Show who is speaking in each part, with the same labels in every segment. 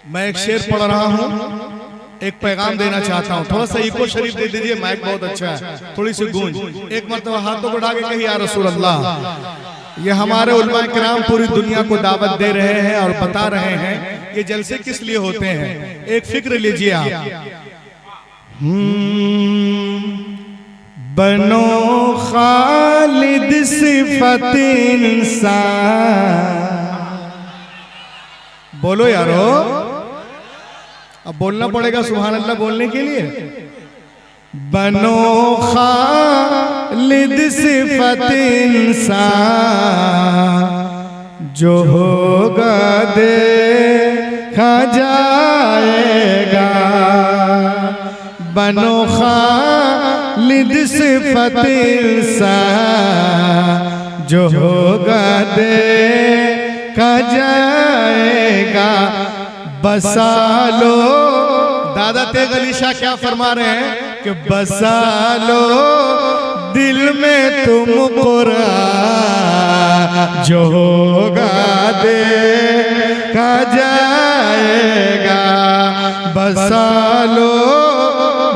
Speaker 1: मैं एक शेर पढ़ रहा हूँ, एक पैगाम देना चाहता हूँ। थोड़ा सा इको शरीफ दे दीजिए, माइक बहुत अच्छा है, थोड़ी सी गूंज। एक मरतबा हाथों को उठा के कहिए या रसूल अल्लाह। ये हमारे उलमा किराम पूरी दुनिया को दावत दे रहे हैं और बता रहे हैं ये जलसे किस लिए होते हैं। एक फिक्र लीजिए आप। बनो खालिद सिफत इंसान। बोलो यारो, अब बोलना पड़ेगा सुभान अल्लाह बोलने के लिए। बनो खालिद सिफत इंसान, जो होगा देखा जाएगा। बनो खालिद सिफत इंसान, जो होगा देखा जाएगा। बसा लो, दादा तेग अली शाह क्या फरमा रहे हैं कि बसा लो दिल में तुम कुरान, जो होगा देखा जाएगा। बसा लो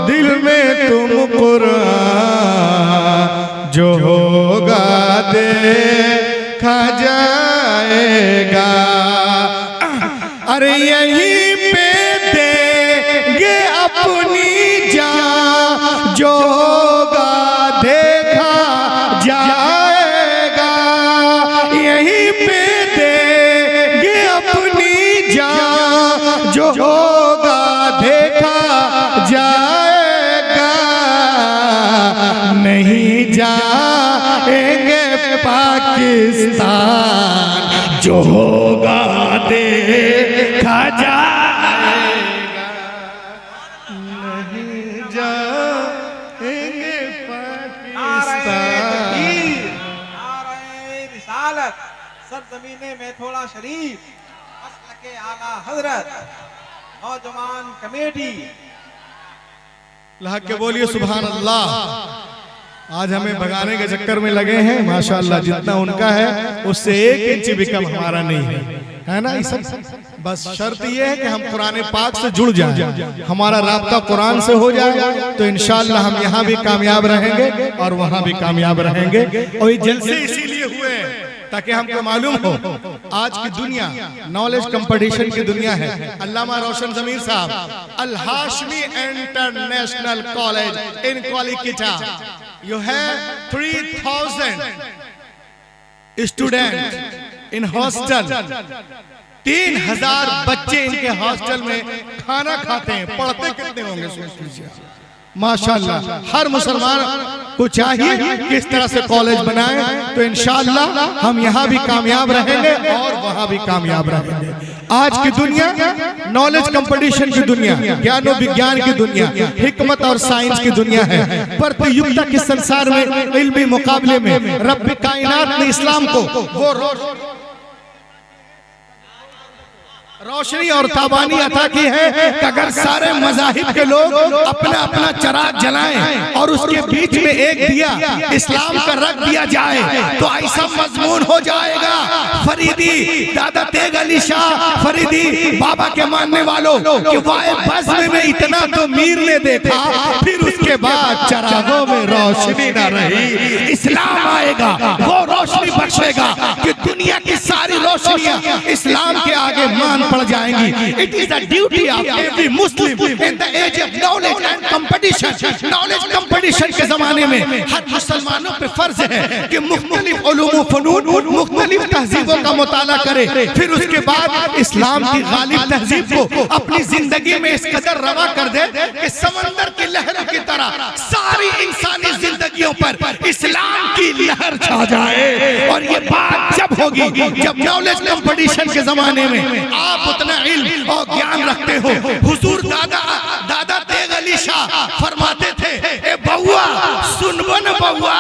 Speaker 1: दिल में तुम कुरान, जो होगा देखा जाएगा। अरे यहीं पे देंगे अपनी जान, जो होगा देखा जाएगा। यहीं पे देंगे अपनी जान, जो होगा देखा जाएगा। नहीं जाएंगे पाकिस्तान, जो होगा देखा जाएगा। नहीं जाएंगे पाकिस्तान।
Speaker 2: रिसालत सरजमीने में थोड़ा शरीफ असल के आला हजरत नौजवान कमेटी।
Speaker 1: लहक के बोलिए सुभान अल्लाह। आज हमें भगाने के चक्कर में लगे हैं, माशाअल्लाह जितना उनका है उससे 1 इंच भी कम हमारा नहीं है ना। बस शर्त ये है कि हम कुरान पाक से जुड़ जाएं, हमारा राब्ता कुरान से हो जाए तो इंशाअल्लाह हम यहाँ भी कामयाब रहेंगे और वहाँ भी कामयाब रहेंगे। और ये जलसे इसीलिए हुए हैं ताकि हमको मालूम हो आज की दुनिया नॉलेज कंपटीशन की दुनिया है। अल्लामा रोशन जमीर साहब Al Hashmi international college in Kolkata, you have 3000 student in hostel. 3000 बच्चे इनके हॉस्टल में खाना खाते हैं। पढ़ते कितने होंगे सोच लीजिए। माशाअल्लाह हर मुसलमान को चाहिए कि इस तरह से कॉलेज बनाए तो इंशाअल्लाह हम यहाँ भी कामयाब रहेंगे और वहाँ भी कामयाब रहेंगे। आज की दुनिया नॉलेज कंपटीशन की दुनिया, ज्ञान और विज्ञान की दुनिया, हिकमत और साइंस की दुनिया है। प्रतियोगिता के संसार में इल्मी मुकाबले में रब कायनात ने इस्लाम को वो रोशनी और ताबानी अता की है कि अगर सारे मज़ाहिब के लोग अपना अपना चराग जलाएं और उसके बीच में एक दिया इस्लाम का रख दिया जाए तो ऐसा मजमून हो जाएगा। फरीदी दादा तेग अली शाह फरीदी बाबा के मानने वालों कि वाए बज़्म में इतना तो मीर ने देखा, फिर उसके बाद चरागों में रोशनी न रही। इस्लाम आएगा वो रोशनी बख्शेगा कि दुनिया की सारी रोशनियां इस्लाम के आगे मान पड़ जाएंगी। It is the duty of every Muslim in the age of knowledge and competition. Knowledge competition के जमाने में हर मुसलमानों पे फर्ज है कि मुख्तलिफ उलूम व फनून मुख्तलिफ तहजीबों का मुताला करे, फिर उसके बाद इस्लाम की गालिब तहजीब को अपनी जिंदगी में इस कदर रवा कर दे कि समंदर की लहरों की तरह सारी इंसानी जिंदगियों पर इस्लाम की लहर छा जाए। और ये बात जब होगी जब नॉलेज कंपटीशन के जमाने में आप उतना इल्म और ज्ञान रखते हो। हुजूर दादा तेग अली शाह फरमाते थे, ए बउआ सुनबो न बउआ,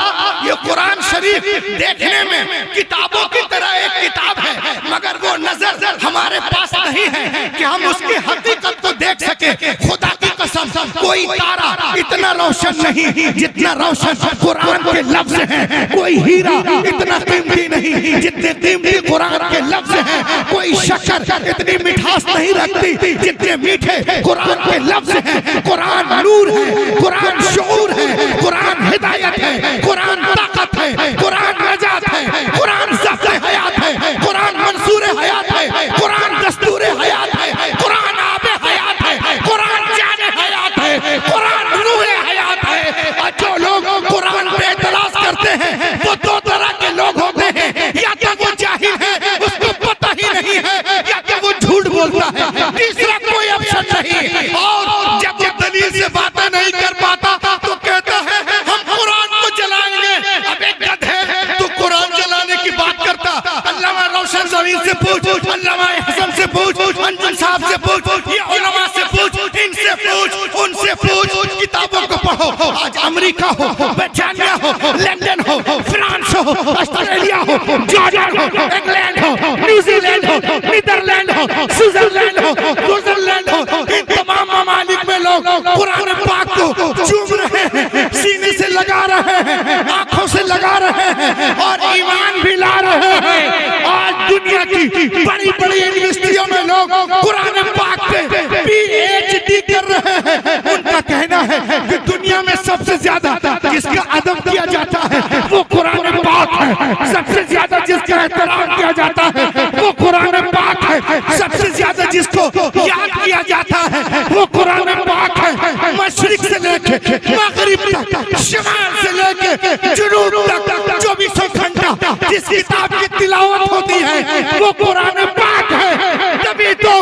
Speaker 1: ये कुरान शरीफ देखने में किताबों की तरह एक किताब है, मगर वो नजर हमारे पास नहीं है कि हम उसकी हकीकत को देख सके। खुदा की कसम कसम कोई तारा इतना रोशन नहीं जितना रोशन कुरान के लफ्ज हैं, कोई हीरा इतना कीमती नहीं जितने कीमती कुरान के लफ्ज हैं, कोई शक्कर इतनी मिठास नहीं रखती जितने मीठे कुरान के लफ्ज हैं। कुरान नूर है, कुरान शऊर है, कुरान हिदायत है, कुरान ताकत है, कुरान नजात है, कुरान ज़ब्त हयात है, कुरान मंसूर हयात है, कुरान दस्तूर हयात है, कुरान आबे हयात है, कुरान जाने हयात है, कुरान रूह हयात है। और जो लोग कुरान पे एतराज करते हैं वो दो तरह के लोग होते हैं, या तो वो जाहिल है उसको पता ही नहीं है, या तो वो झूठ बोलता है, तीसरा कोई ऑप्शन नहीं। और जब वो दलील से बातें नहीं कर पाता तो कहता है हम कुरान को जलाएंगे। अब एक गधे तू कुरान जलाने की बात करता, अल्लामा रोशन ज़मीन से पूछ, अल्लामा हसन से पूछ, अंजुम साहब से पूछ, ये उलमा से पूछ, इनसे पूछ, उनसे पूछ, किताबों को पढ़ो। आज अमेरिका हो, ब्रिटानिया हो, लंदन हो, फ्रांस हो, ऑस्ट्रेलिया हो, जॉर्डन हो, इंग्लैंड हो, न्यूजीलैंड हो, नीदरलैंड हो, स्विट्जरलैंड हो, स्विट्जरलैंड हो, इन तमाम ममालिक में लोग कुरान पाक को चूम रहे हैं, सीने से लगा रहे हैं, आंखों से लगा रहे हैं और ईमान भी ला रहे हैं। आज दुनिया की बड़ी बड़ी यूनिवर्सिटियों में लोग कुरान पाक पे पीएचडी कर रहे हैं। उनका कहना है कि दुनिया में सबसे ज्यादा जिसका अदब किया जाता है वो कुरान पाक है, सबसे ज्यादा जिसका एहतराम किया जाता है वो कुरान पाक है, सबसे ज्यादा जिसको याद किया जाता है वो कुरान पाक है। मशरिक से लेके मगरिब तक, शिमाल से लेके जुनूब तक 24 घंटा जिस किताब की तिलावत होती है वो कुरान पाक है। तभी तो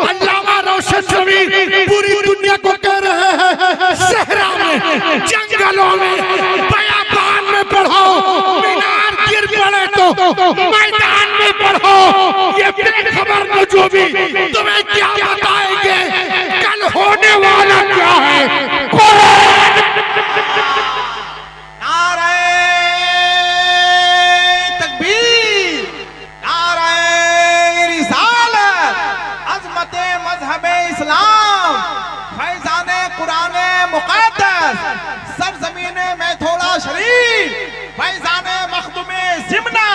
Speaker 1: अल्लामा रोशन ज़मीन पूरी दुनिया को कह रहे हैं सहरा में, जंगलों में, बयाबान में पढ़ो, मीनार गिर पड़े तो मैदान में पढ़ो। ये बेखबर नजूमी तुम्हें क्या बताएंगे कल होने वाला क्या है।
Speaker 2: सरजमीने में थोड़ा शरीफ, फैजाने मखदूमे ज़िमना,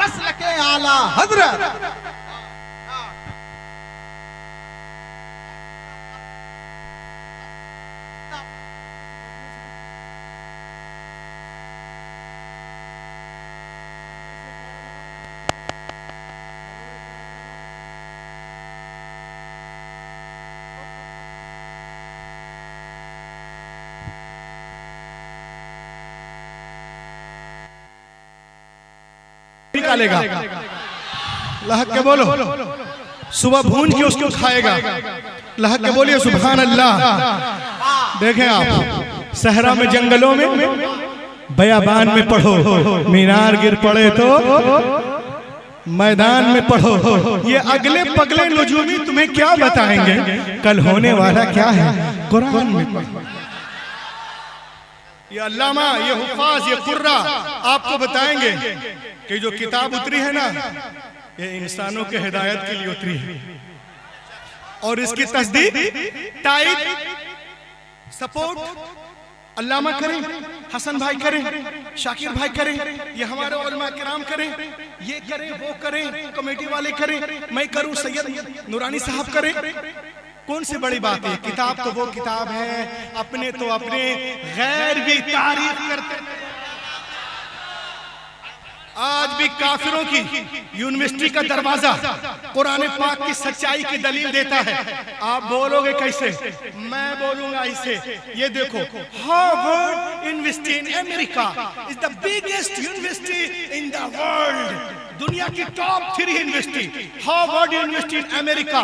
Speaker 2: मसलके आला हजरत।
Speaker 1: निकालेगा, लहक के बोलो, सुबह भून के उसको खाएगा। लहक के बोलिए सुभान अल्लाह। देखें आप, सहरा में, जंगलों में, बयाबान में पढ़ो, मीनार गिर पड़े तो मैदान में पढ़ो। ये अगले पगले नजूमी तुम्हें क्या बताएंगे कल होने वाला क्या है कुरान में पढ़ो। ये अल्लामा, ये हुफ़ाज़, ये कुर्रा आपको बताएंगे कि जो किताब उतरी है ना ये इंसानों के हिदायत के लिए उतरी है और इसकी तस्दीक, ताईद, सपोर्ट अल्लामा करें, हसन भाई करें, शाकिर भाई करें, ये हमारे उलमा किराम करें, ये करें, वो करें, कमेटी वाले करें, मैं करूं, सैयद नूरानी साहब करें। कौन सी बड़ी बात है? किताब तो वो किताब है, अपने तो अपने, गैर भी तारीफ करते। आज भी काफिरों की यूनिवर्सिटी का दरवाजा कुरान पाक की सच्चाई की दलील देता है। आप बोलोगे कैसे? मैं बोलूंगा इसे। ये देखो, Harvard university in America is the biggest university in the world. दुनिया की top 3 university Harvard university in America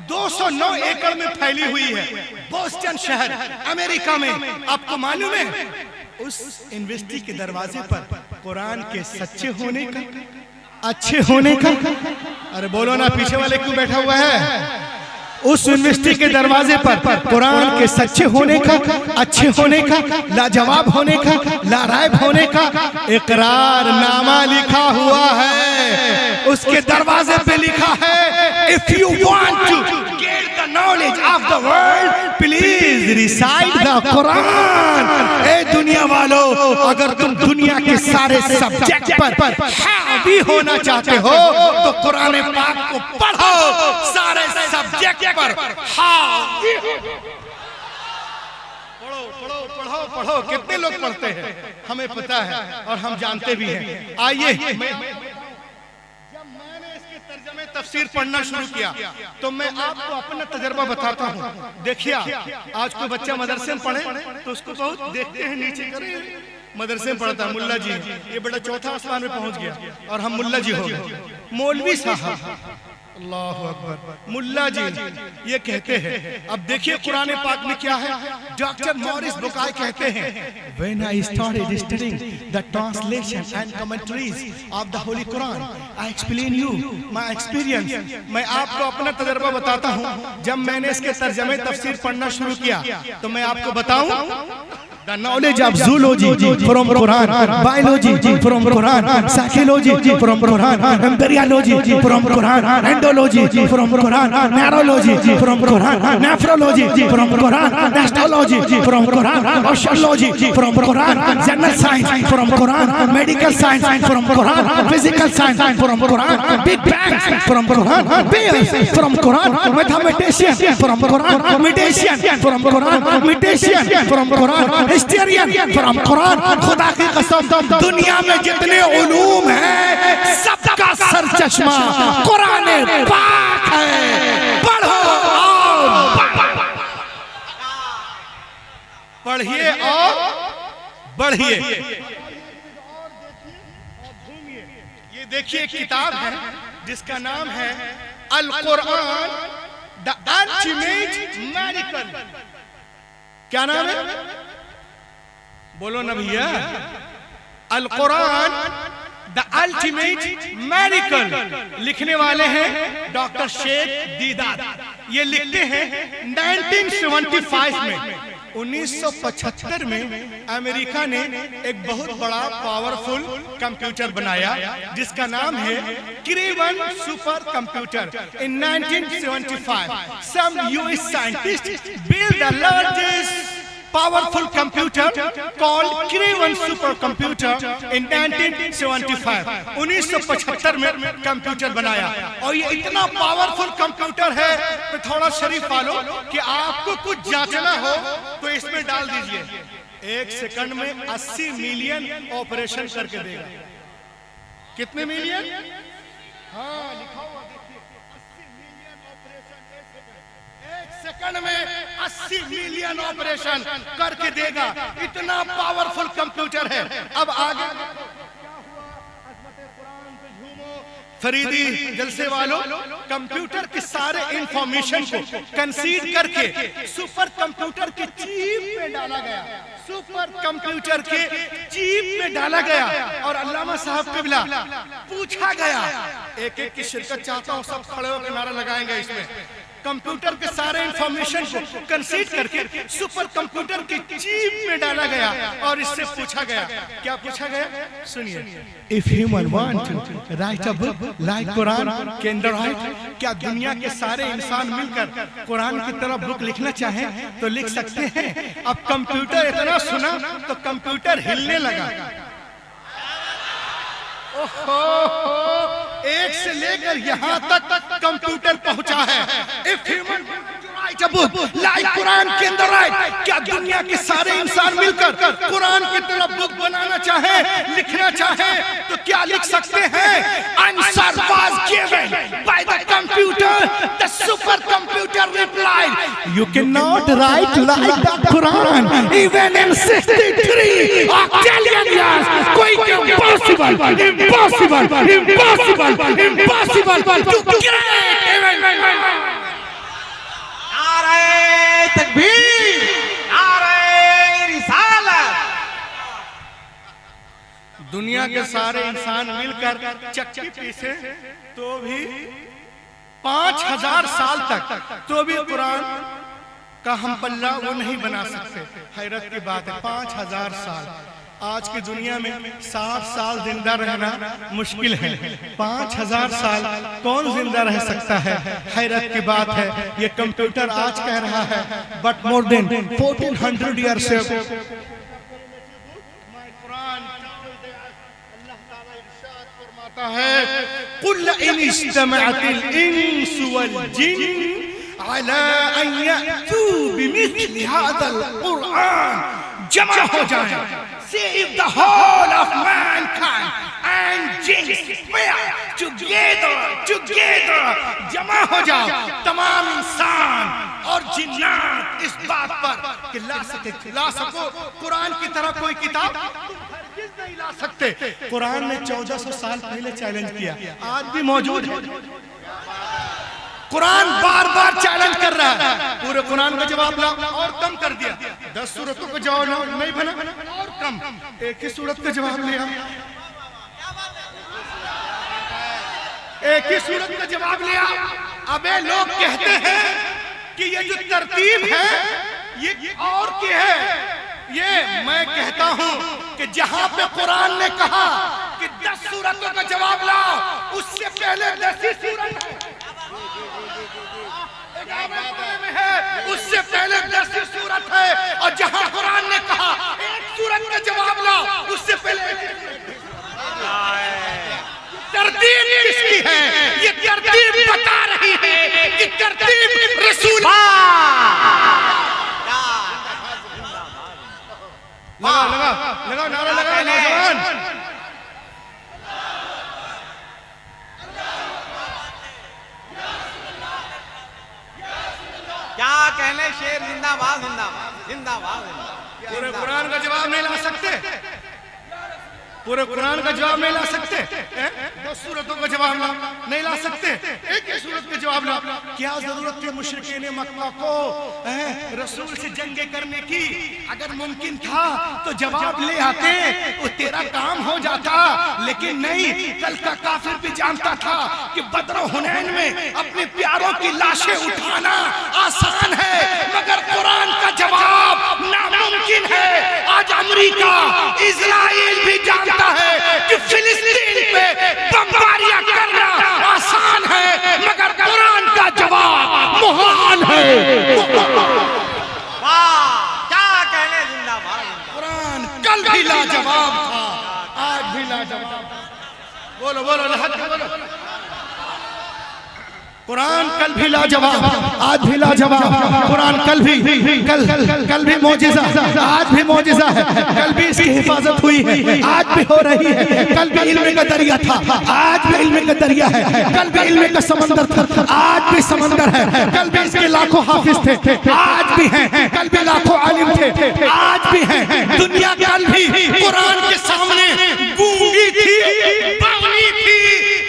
Speaker 1: 209 एकड़ में फैली हुई है, बोस्टन शहर अमेरिका में। आपको मालूम है उस यूनिवर्सिटी के दरवाजे पर कुरान के सच्चे होने का, अच्छे होने का, अरे बोलो ना, पीछे वाले क्यों बैठा हुआ है? उस यूनिवर्सिटी के दरवाजे पर कुरान के सच्चे होने का, अच्छे होने का, लाजवाब होने का, लारायब होने का इकरारनामा लिखा हुआ है। उसके दरवाजे पे लिखा है, if you want to get the knowledge of the world please recite the Quran. ए दुनिया वालों, अगर तुम दुनिया के सारे सब्जेक्ट पर हावी होना चाहते हो तो कुरान पाक को पढ़ो, सारे सब्जेक्ट पर हावी। पढ़ो पढ़ो पढ़ो पढ़ो। कितने लोग पढ़ते हैं हमें पता है और हम जानते भी हैं। आइए, जब मैंने इसके तर्जुमे तफसीर पढ़ना शुरू किया तो मैं आपको अपना तजर्बा बताता हूँ। देखिए, आज कोई बच्चा मदरसे में पढ़े तो उसको बहुत देखते हैं नीचे, करे मदरसे में पढ़ता है मुल्ला जी, ये बड़ा चौथा आसमान में पहुंच गया और हम मुल्ला जी हो गए। मौलवी साहब, अल्लाह अकबर, मुल्ला जी ये कहते हैं। अब देखिए कुरान पाक में क्या है। डॉक्टर मॉरिस बुकाई कहते हैं, When I started studying the translation and commentaries of the Holy Quran, I explain you my experience। मैं आपको अपना तजर्बा बताता हूँ। जब मैंने इसके तर्जमे तफसीर पढ़ना शुरू किया तो मैं आपको बताऊं, the knowledge of zoology from Quran, biology from Quran, psychology from Quran, embryology from Quran, endology from Quran, neurology from Quran, nephrology from Quran, astrology from Quran, oceanology from Quran, general science from Quran, medical science from Quran, physical science from Quran, big bang from Quran, bears from Quran, mathematician from Quran, magician from Quran, magician from Quran, हिस्टेरियन from Quran. खुदा की कसम, दुनिया में जितने उलूम हैं सबका sir चश्मा कुरान पाक है। पढ़ो और पढ़िए और बढ़िए। ये देखिए एक किताब है जिसका नाम है अल कुरान द अल्टीमेट मेडिकल। क्या नाम है? बोलो ना भैया। अल कुरान द अल्टीमेट मेडिकल। लिखने वाले हैं डॉक्टर शेख दीदार। ये लिखते हैं 1975 में, 1975 में अमेरिका ने एक बहुत बड़ा पावरफुल कंप्यूटर बनाया जिसका नाम है Cray one super computer. In 1975 some US scientist build the largest powerful computer called Craven supercomputer in 1975। 1975 में कंप्यूटर बनाया और ये इतना पावरफुल कंप्यूटर है तो थोड़ा शरीफ वालों कि आपको कुछ जांचना हो तो इसमें डाल दीजिए, 1 सेकंड में 80 मिलियन ऑपरेशन करके देगा। कितने मिलियन? हाँ लिखा हुआ देखिए, 80 मिलियन ऑपरेशन 1 सेकंड में 80 मिलियन ऑपरेशन करके देगा। इतना पावरफुल कंप्यूटर है। अब आगे फरीदी जलसे वालों, कंप्यूटर के सारे इंफॉर्मेशन को कंसीड करके सुपर कंप्यूटर के चिप में डाला गया। सुपर कंप्यूटर के चिप में डाला गया और अल्लामा साहब किबला पूछा गया। एक एक की शिरकत चाहता हूँ, सब खड़े होकर नारा लगाएंगे। इसमें कंप्यूटर के सारे इंफॉर्मेशन को कंसीड करके सुपर कंप्यूटर के चिप में डाला गया और इससे पूछा गया। क्या पूछा गया? सुनिए। If human want to write a book like Quran can they write? क्या दुनिया के सारे इंसान मिलकर कुरान की तरह बुक लिखना चाहें तो लिख सकते हैं? अब कंप्यूटर इतना सुना तो कंप्यूटर हिलने लगा। ओहो, एक से लेकर यहाँ तक कंप्यूटर पहुंचा है। If human right a book like Quran can they write? क्या दुनिया के सारे इंसान मिलकर कुरान की तरह बुक बनाना चाहे, लिखना चाहे तो क्या लिख सकते हैं? Answer was given by the computer. The super computer replied, you can not write like the Quran even in 63 octillion years. कोई impossible, impossible, impossible, impossible to create even.
Speaker 2: नारे तकबीर, नारे रिसालत।
Speaker 1: दुनिया के सारे इंसान मिलकर चक्की पीसे तो भी 5000 साल तक तो भी कुरान का हम पल्ला वो नहीं बना सकते। हैरत की बात है, 5000 साल आज की दुनिया में 60 साल जिंदा रहना मुश्किल है, 5000 साल कौन जिंदा रह सकता है? हैरत की बात है, ये कंप्यूटर आज कह रहा है, बट मोर देन 1400 ईयर्स से कुल इन इज्तमअतिल इंस वल जिन अला अन यअतू बिमिस्लि हाज़ल कुरआन, जमा हो जाए, see if the whole of mankind and jinns together जमा हो जाओ, तमाम इंसान और जिन्नात इस बात पर कि ला सको कुरान की तरह कोई किताब नहीं ला सकते। कुरान ने 1400 साल पहले चैलेंज किया, आज भी मौजूद है। कुरान बार बार चैलेंज कर रहा है, पूरे कुरान का जवाब लाओ और कम कर दिया, 10 सूरतों का जवाब लाओ नहीं बना और कम, एक ही सूरत का जवाब लिया, एक ही सूरत का जवाब लिया। अबे लोग कहते हैं कि ये जो तरतीब है ये और क्या है? ये मैं कहता हूं कि जहां पे कुरान ने कहा कि 10 सूरतों का जवाब लाओ, उससे पहले 10 ही सूरत है, उससे पहले 10 ही सूरत है, और जहां कुरान ने कहा एक सूरत का जवाब लाओ, उससे पहले तरतीब किसकी है? ये तरतीब बता रही है कि तरतीब रसूल। लगा नारा लगा नौजवान।
Speaker 2: क्या कहने, शेर जिंदाबाद जिंदाबाद जिंदाबाद।
Speaker 1: पूरे कुरान का जवाब नहीं ला सकते, पूरे कुरान का जवाब नहीं ला सकते, 10 सूरतों का जवाब नहीं ला सकते, एक ही सूरत का जवाब ला। क्या जरूरत थी मुशरिकीन मक्का को रसूल से जंगे करने की? अगर मुमकिन था तो जवाब ले आते, वो तेरा काम हो जाता, लेकिन नहीं। कल का काफिर भी जानता था कि बद्र हुनैन में अपने प्यारों की लाशें उठाना आसान है, मगर कुरान का जवाब नामुमकिन है। आज अमेरिका, इजराइल भी जानता है कि फिलिस्तीन पे बमबारियां करना आसान है, मगर कुरान का जवाब महान है।
Speaker 2: वाह, क्या कहने, जिंदाबाद।
Speaker 1: कुरान कल भी लाजवाब था, आज भी लाजवाब। बोलो बोलो बोलो। कुरान कल भी लाजवाब, आज भी लाजवाब। कुरान कल भी मौजिज़ा, आज भी मौजिज़ा है। कल भी इसकी हिफाजत हुई है, आज भी हो रही है। कल भी इल्म का दरिया था, आज भी इल्म का दरिया है। कल भी इल्म का समंदर था, आज भी समंदर है। कल भी इसके लाखों हाफिज थे, आज भी हैं। कल भी लाखों आलिम थे, आज भी हैं। दुनिया कल भी कुरान के सामने गूंगी थी, बौनी थी,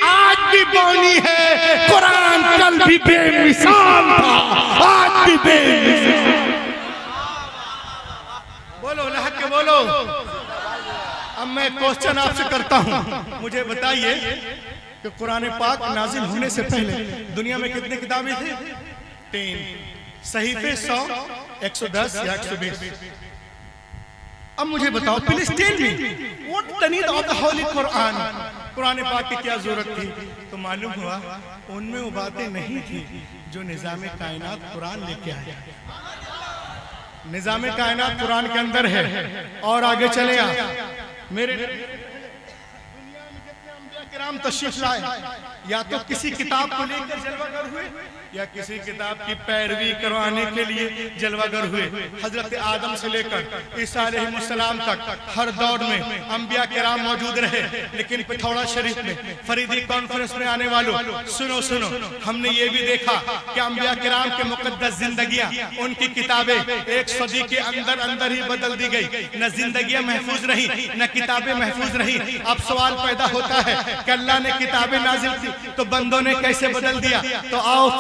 Speaker 1: आज भी बौनी है। कुरान कल भी बेमिसाल था, आज भी बेमिसाल। बोलो लहक के बोलो। अब मैं क्वेश्चन आपसे करता हूं, मुझे बताइए कि कुरान पाक नाजिल होने से पहले दुनिया में कितनी किताबें थी? 3 सहीफे 100, 110 या 120। अब मुझे बताओ, फिलिस्तीन में what the need of the Holi Quran, Quran पाक की क्या जरूरत थी? तो मालूम हुआ उनमें वो बातें नहीं थी जो निज़ामे कायनात कुरान लेके आया। निज़ामे कायनात कुरान के अंदर है। और आगे चले मेरे दुनिया में जितने अंबिया किराम तशरीफ लाए, या तो किसी किताब को लेकर जलवागर हुए, या किसी किताब की पैरवी करवाने के लिए जलवागर हुए। हजरत आदम से लेकर ईसा अलैहिस्सलाम तक हर दौर में अंबिया किराम मौजूद रहे। लेकिन पिथौरा शरीफ में फरीदी कॉन्फ्रेंस में आने वालों, सुनो सुनो, हमने ये भी देखा कि अंबिया किराम के मुकद्दस जिंदगियां, उनकी किताबें एक सदी के अंदर अंदर ही बदल दी गई। न जिंदगियां महफूज रही, न किताबें महफूज रही। अब सवाल पैदा होता है कि अल्लाह ने किताबें नाजिल की तो बंदों ने कैसे बदल दिया? तो आओ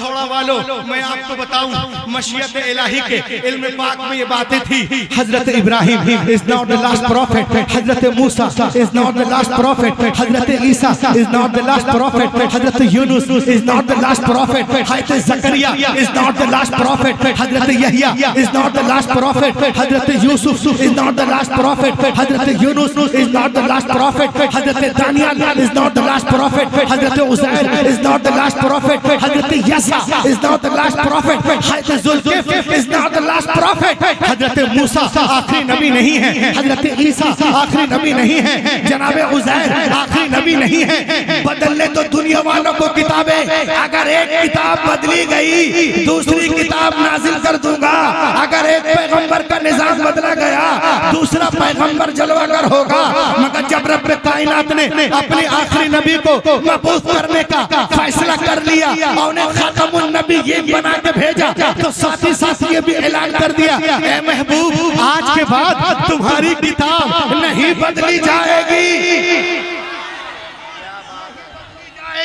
Speaker 1: थोड़ा वालों मैं आपको बताऊं, मशीयत इलाही के इल्म पाक में ये बातें थी। हजरत Ibrahim is not the last prophet, हजरत Musa is not the last prophet, हजरत Isa is not the last prophet, हजरत Yunus is not the last prophet, हजरत Zakariya is not the last prophet, हजरत Yahya is not the last prophet, हजरत Yusuf is not the last prophet, हजरत Yunus is not the last prophet, हजरत Daniyal is not the last prophet, हजरत Uzair is not the last prophet, हजरत Yasa is not the last prophet, हजरत Zulkifl is not the last prophet, हजरत मूसा आखिरी नबी नहीं है, हजरत ईसा आखिरी नबी नहीं है, जनाब उज़ैर आखिरी नबी नहीं है। बदलने तो दुनिया वालों को किताबें, अगर एक किताब बदली गई दूसरी किताब नाजिल कर दूंगा। अगर एक पैगंबर का निजाम बदला गया दूसरा पैगंबर जलवागर होगा। मगर जब रब कायनात ने अपने आखिरी नबी को मबूस करने का फैसला कर लिया और उन्हें खातमुन नबीय्यीन बना के भेजा, तो साथ ही साथ ये भी ऐलान कर दिया, ए महबूब आज के बाद तुम्हारी किताब नहीं बदली जाएगी।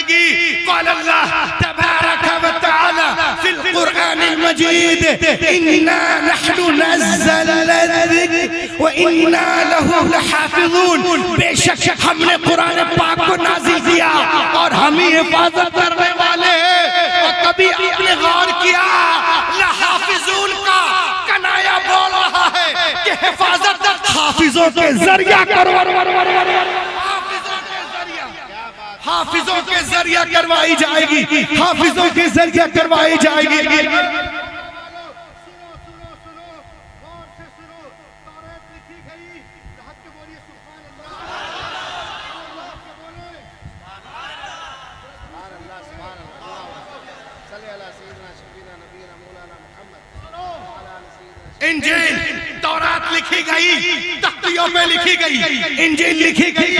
Speaker 1: क़ाल अल्लाह तबारक व तआला फिल क़ुरआनिल मजीद इन्ना नहनु नज़्ज़लना ज़िक्र व इन्ना लहु लहाफ़िज़ून। बेशक हमने कुरान पाक को नाज़िल किया और हम ही हिफाजत करने वाले हैं। और कभी आपने गौर किया लहाफ़िज़ून का कनाया बोल रहा है कि हिफाजत हाफिजों के जरिया करो, हाफिजों के जरिया करवाई जाएगी, हाफिजों के जरिया करवाई जाएगी। इंजील तौरात लिखी गई, तख्तियों पे लिखी गई, इंजील लिखी गई,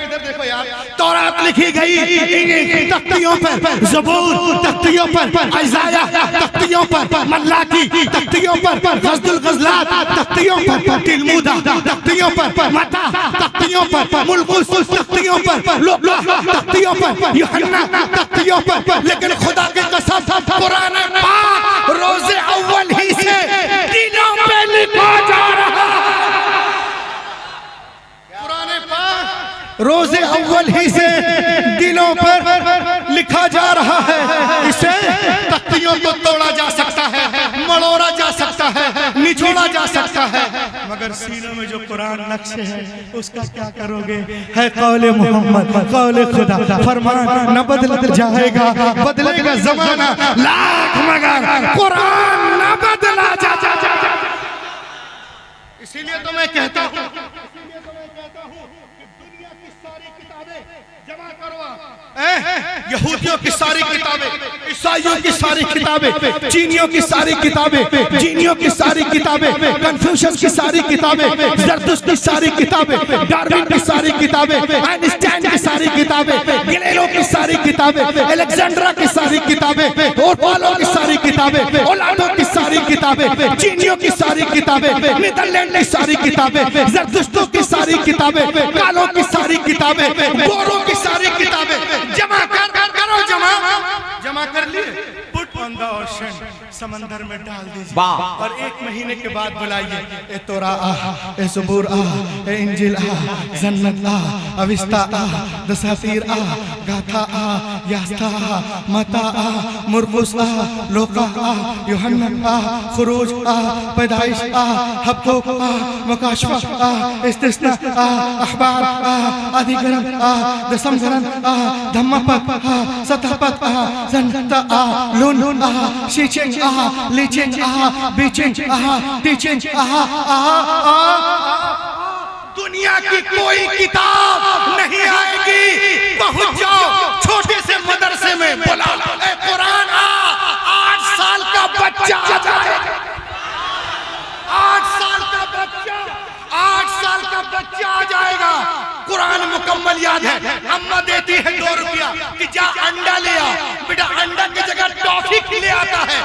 Speaker 1: इधर देखो यार, तौरात लिखी गई तख्तियों पर, ज़बूर तख्तियों पर, इज़ाया तख्तियों पर, मल्लाकी तख्तियों पर, ग़ज़्दुल ग़ज़लात तख्तियों पर, तिलमुदा तख्तियों पर, मता तख्तियों पर, मुल्कुस तख्तियों पर, लुक़्मा तख्तियों पर, यूहन्ना तख्तियों पर। लेकिन खुदा की कसम कुरान पाक रोज़े अव्वल ही से दिलों पे लिखा जा रहा है। कुरान पाक रोज़े अव्वल ही से दिलों पर लिखा जा रहा है। इसे तख्तियों को तोड़ा जा सकता है, मड़ोड़ा जा सकता है, निचोड़ा जा सकता है, मगर सीनों में जो कुरान नक्शे है उसका क्या करोगे? है कौले मोहम्मद, कौले खुदा, फरमान न बदल जाएगा, बदलेगा जमाना लाख मगर कुरान न बदला जा। इसीलिए तो मैं कहता हूँ यहूदियों की सारी किताबें, ईसाइयों की सारी किताबें, चीनियों की सारी किताबें, जीनियों की सारी किताबें, कन्फ्यूशियस की सारी किताबें, ज़रतुश्त की सारी किताबें, डार्विन की सारी किताबें, आइंस्टाइन की सारी किताबें, गैलीलियो की सारी किताबें, अलेक्जेंड्रा की सारी किताबें, ओरपालो की सारी किताबें, ओलाटो की सारी किताबें, चीनियों की सारी किताबें, नीदरलैंड की सारी किताबें, ज़रतुश्तों की सारी किताबें, कालों की सारी किताबें, बोरों की सारी किताबें जमा करो, जमा कर लिए, पुट ऑन द ओशन, समंदर में डाल दीजिए और 1 महीने के बाद बुलाइए, ए तोरा आ, ए ज़बूर आ, ए इंजील आ, जन्नत आ, अविस्ता आ, दसातीर आ, गाथा आ, यास्ता आ, मता आ, मुरकुस आ, लोका आ, यूहन्ना आ, खुरूज आ, पैदाइश आ, हब्कुक आ, मुकाशफा आ, इस्तिस्ना आ, अखबार आ, अधिकरण आ, दशमकरण आ, धम्मपद आ, सतहपद आ, जन्नत आ, लून आ, शीचिंग आ, लीचिंग आ, बीचिंग आ, टीचिंग आ। दुनिया की कोई किताब नहीं आएगी, पहुंच जाओ छोटे से मदरसे में, बोला ए कुरान आ, 8 साल का बच्चा आ जाएगा, 8 साल का बच्चा, 8 साल का बच्चा आ जाएगा। कुरान मुकम्मल याद है, अम्मा देती है 2 रुपया कि जा अंडा ले आ, बेटा अंडा की जगह टॉफी ले आता है,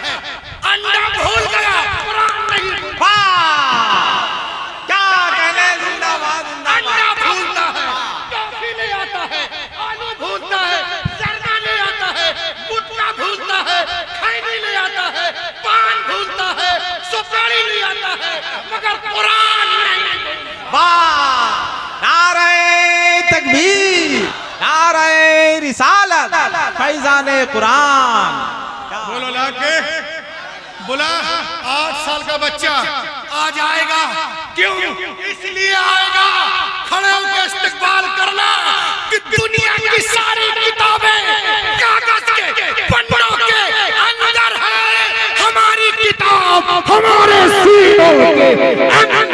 Speaker 1: अंडा भूल गया, कुरान नहीं।
Speaker 2: क्या कहने, जिंदाबाद,
Speaker 1: अंडा भूलता है, टॉफी ले आता है, आलू भूलता है, जर्दा ले आता है, गुटखा भूलता मगर कुरान नहीं।
Speaker 2: वाह, नारे तकबीर, नारे रिसालत, फैजाने कुरान।
Speaker 1: बोलो लाके बोला 8 साल का बच्चा आज आएगा, क्यों? इसलिए आएगा खड़े होकर इस्तकबाल करना कि दुनिया की सारी किताबें कागज के पन्नों के अंदर है, हमारी किताब हमारे सीनों के अंदर।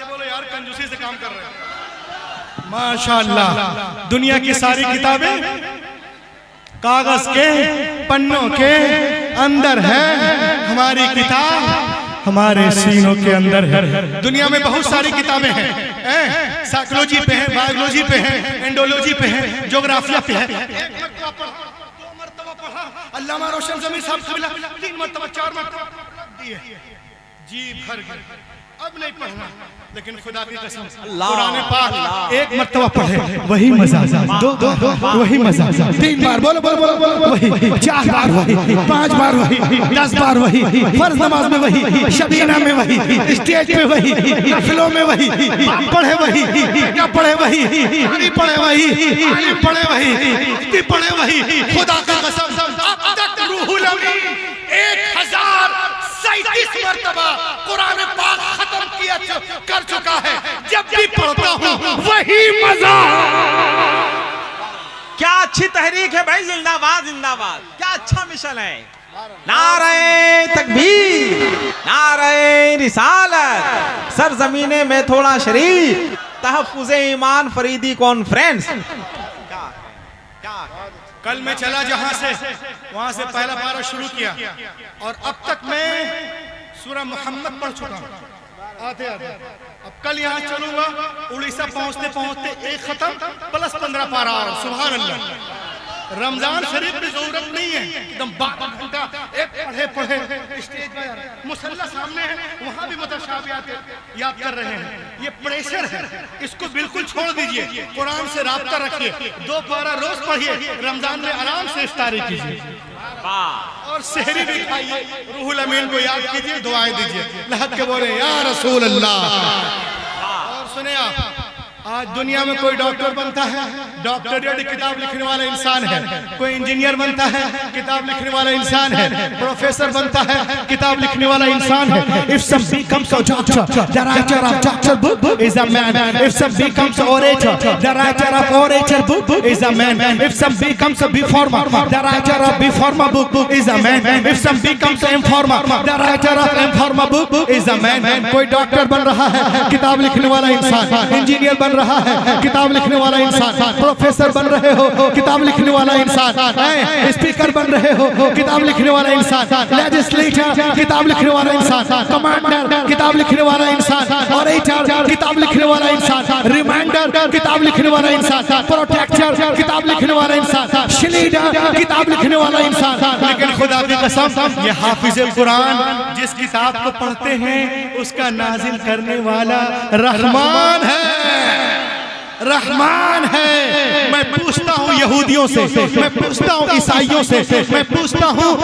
Speaker 1: बोलो यार, कंजूसी से काम कर रहे हैं। माशाअल्लाह, दुनिया की सारी किताबें कागज के पन्नों के अंदर है, हमारी किताब हमारे सीनों के अंदर है। दुनिया में बहुत सारी किताबें हैं, साइकोलॉजी पे है, बायोलॉजी पे है, एंडोलॉजी पे है, ज्योग्राफिया पे है। 1 मरतबा पढ़ा, 2 मरतबा पढ़ा, अल्लामा रोशन जमीर साहब से मिला, 3 मरतबा 4 मरतबा दिए, जी भर गई। अब नहीं पढ़ना, लेकिन खुदा की कसम कुरान पाक 1 मरतबा पढ़े वही मजा, 2 वही मजा, 3 बार बोलो बोलो बोलो वही, 4 बार वही, 5 बार वही, 10 बार वही, फर्ज नमाज में वही, शबीना में वही, स्टेज पे वही, नफलों में वही, पढ़े वही, क्या पढ़े वही, अली पढ़े वही, अली पढ़े वही, पढ़े वही। खुदा की कसम अब तक रूहुल अमीन 1037 मरतबा कुरान पाक खत्म किया कर चुका है। जब भी पढ़ता हूँ वही मजा।
Speaker 2: क्या अच्छी तहरीक है भाई, जिंदाबाद जिंदाबाद, क्या अच्छा मिशन है। नारे तकबीर, नारे रिसालत, सरजमीने में थोड़ा शरीफ, तहफ्फुज़े ईमान फरीदी कॉन्फ्रेंस।
Speaker 1: कल मैं चला जहां से, वहां से पहला पारा शुरू किया और अब तक मैं सूरह मोहम्मद पढ़ चुका हूं आधे आधे। अब कल यहाँ चलूंगा, उड़ीसा पहुंचते पहुंचते 1 खत्म प्लस 15 पारा और सुभान अल्लाह। रमजान शरीफ की जरूरत नहीं है, एकदम 12 घंटा एक पढ़े स्टेज पर मुसल्ला सामने है, वहां भी मुतशाबिहात याद कर रहे हैं। ये प्रेशर है, इसको बिल्कुल छोड़ दीजिए, कुरान से राब्ता रखिए, 2 पारा रोज पढ़िए, रमजान में आराम से इफ्तारी कीजिए और सहरी भी खाइए, रूहुल अमीन को याद कीजिए, दुआएं दीजिए, लहक के बोले या रसूल अल्लाह। और सुने आप, आज दुनिया में कोई डॉक्टर बनता है, डॉक्टरेट किताब लिखने वाला इंसान है, कोई इंजीनियर बनता है, किताब लिखने वाला इंसान है, प्रोफेसर बनता है, किताब लिखने वाला इंसान है। If some becomes a doctor, the writer of doctor book is a man. If some becomes an orator, the writer of orator book is a man. If some becomes a reformer, the writer of reformer book is a man. If some becomes an informer, the writer of informer book is a man. कोई doctor बन रहा है, किताब लिखने वाला इंसान, engineer बन रहा है, किताब लिखने वाला इंसान, प्रोफेसर बन रहे हो, किताब लिखने वाला इंसान, स्पीकर बन रहे हो, किताब लिखने वाला इंसान, लेजिस्लेटर किताब लिखने वाला इंसान, कमांडर किताब लिखने वाला इंसान, ऑरेटर किताब लिखने वाला इंसान, रिमाइंडर किताब लिखने वाला इंसान, प्रोटेक्टर किताब लिखने वाला इंसान, शील्डर किताब लिखने वाला इंसान। लेकिन खुदा की कसम, ये हाफिज कुरान जिस किताब को पढ़ते हैं उसका नाजिल करने वाला रहमान है, रहमान है। मैं पूछता हूँ यहूदियों से, मैं पूछता हूँ ईसाइयों से, मैं पूछता हूँ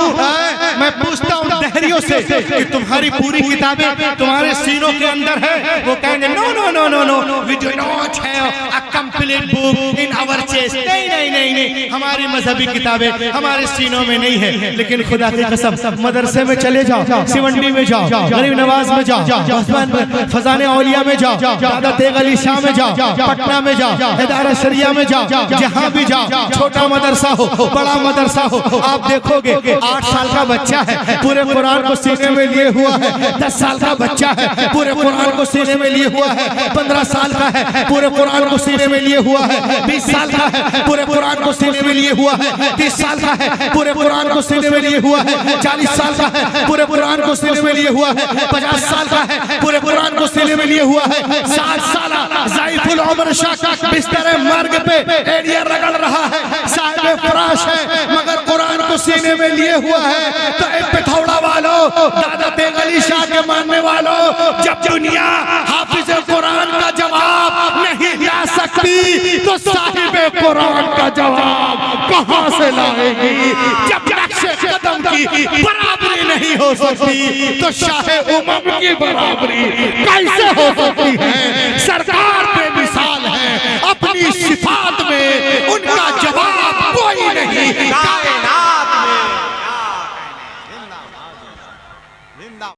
Speaker 1: दहरियों से कि तुम्हारी पूरी किताबें तुम्हारे सीनों के अंदर है? वो कहेंगे no no no no no, we do not have a complete book in our chest. नहीं नहीं नहीं नहीं, हमारी मजहबी किताबें हमारे सीनों में नहीं है। लेकिन खुदा की कसम, मदरसे में चले जाओ, सिवंडी में जाओ, गरीब नवाज में जाओ, फजाने औलिया में जाओ, दादा तेग अली शाह में जाओ, पटना में जाओ, इदारा शरिया में जाओ, जहां भी जाओ, छोटा मदरसा हो बड़ा मदरसा हो, आप देखोगे 8 साल का बच्चा है, पूरे कुरान को सीने में लिए हुआ है। 10 साल का बच्चा है, पूरे कुरान को सीने में लिए हुआ है। 15 साल का है, पूरे कुरान को सीने में लिए हुआ है। 20 साल का है, पूरे कुरान को सीने में लिए हुआ है। 30 साल का है, पूरे कुरान को सीने में लिए हुआ है। 40 साल का है, पूरे कुरान को सीने में लिए हुआ है। 50 साल का है, पूरे कुरान को सीने में लिए हुआ है। 60 साल ज़ाइफुल उम्र शाह बिस्तर मर्ग पे एड़िया रगड़ रहा है, साहिब फराश है, मगर कुरान को सीने में लिए ये हुआ है। तो ए पिथौड़ा वालों, दादा तेग अली शाह के मानने वालों, जब दुनिया हाफिज कुरान का जवाब नहीं ला सकती तो साहिब कुरान का जवाब कहां से लाएगी? जब नक्शे कदम की बराबरी नहीं हो सकती तो शाह उमम की बराबरी कैसे हो सकती है?